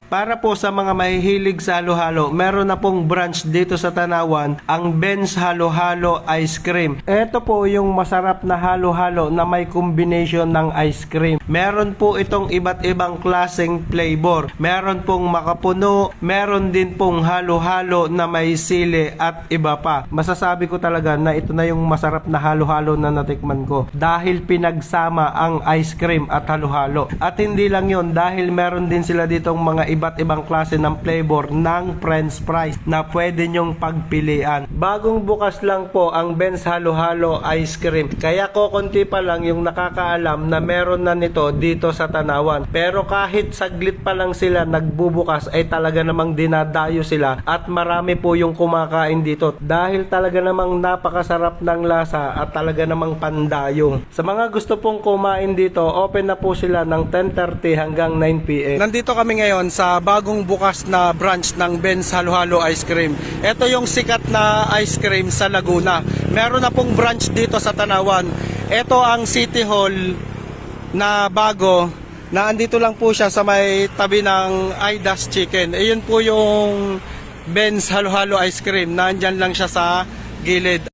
Para po sa mga mahihilig sa halo-halo, meron na pong branch dito sa Tanawan, ang Ben's Halo-Halo Ice Cream. Ito po yung masarap na halo-halo na may combination ng ice cream. Meron po itong iba't ibang klaseng flavor. Meron pong makapuno, meron din pong halo-halo na may sili at iba pa. Masasabi ko talaga na ito na yung masarap na halo-halo na natikman ko. Dahil pinagsama ang ice cream at halo-halo. At hindi lang yon, dahil meron din sila ditong mga iba't ibang klase ng flavor ng french fries na pwede nyong pagpilian. Bagong bukas lang po ang Ben's Halo-Halo Ice Cream. Kaya konti pa lang yung nakakaalam na meron na nito dito sa Tanawan. Pero kahit saglit pa lang sila nagbubukas ay talaga namang dinadayo sila at marami po yung kumakain dito dahil talaga namang napakasarap ng lasa at talaga namang pandayo. Sa mga gusto pong kumain dito, open na po sila ng 10:30 hanggang 9 PM. Nandito kami ngayon sa bagong bukas na branch ng Ben's Halo-Halo Ice Cream. Ito yung sikat na ice cream sa Laguna. Meron na pong branch dito sa Tanawan. Ito ang City Hall na bago, na andito lang po siya sa may tabi ng Aidas Chicken. Ayun po yung Ben's Halo-Halo Ice Cream. Nandyan lang siya sa gilid.